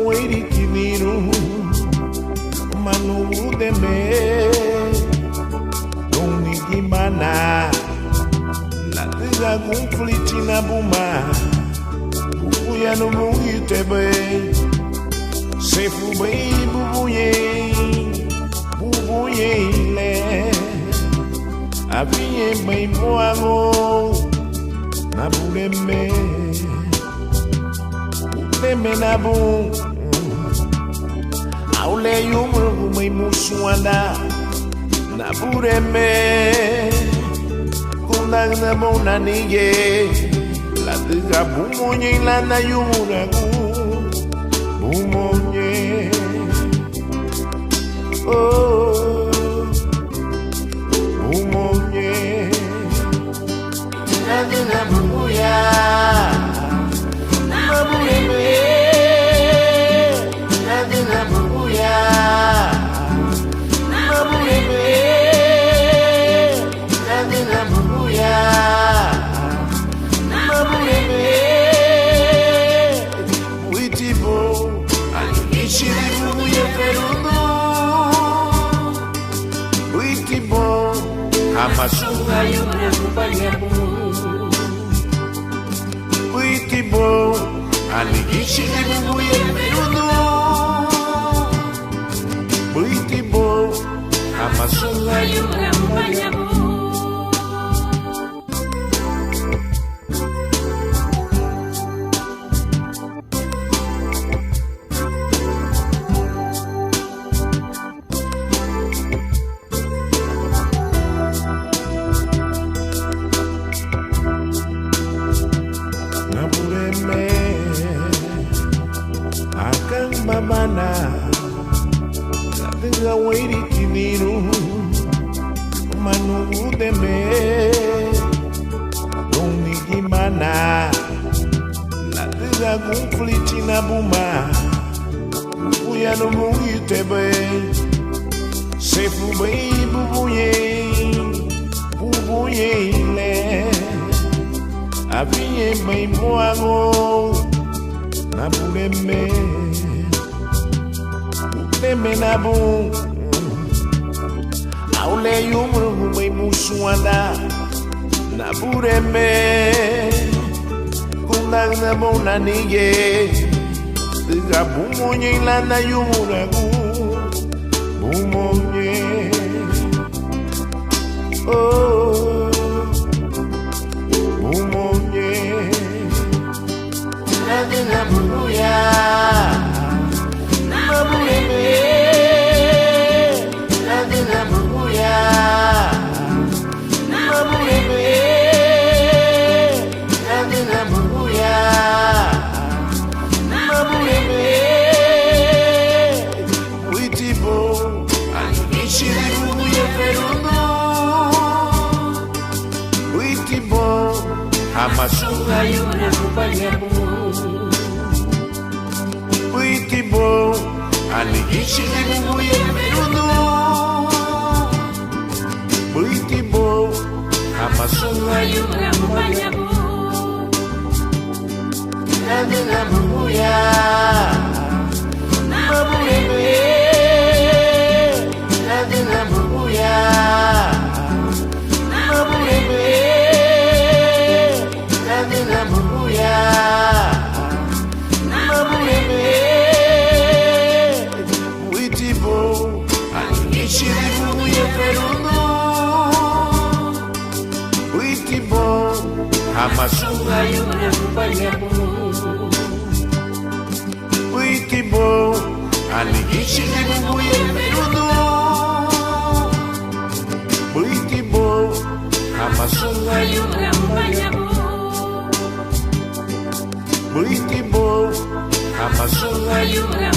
wairi kiniru manu deme doni gimana na tiga confliti na buma bubuya no mungi tebe sefu bei bubuye le avinye bei moago na buleme na bu aule yumru mai musuanda na bureme kunang na mona nige la tiga bumonye la na yumura bumonye oh bumonye la tiga buya Amasunga yura kupanyamu Witibo Aligishi bubuye perudu Witibo Amasunga yura kupanyamu Akang mamana Tiga wairi kiniru manu deme doni gimana na tiga confliti na buma bubuya no mungi tebe sefu bei bubuye le avinye bei moago na buleme na bu aule yumru mai musuanda na bureme kunang na mona nige tiga bumonye la na yumura bumonye oh bumonye la tiga buya Amasunga yura kupanyamu Witibo Aligishi bubuye perudu Witibo Amasunga yura kupanyamu Nandina bubuya Mabuleme Nandina bubuya Amasunga yura kupanyamu Witibo Aligishi bubuye perudu Witibo Amasunga yura kupanyamu Witibo Amasunga yura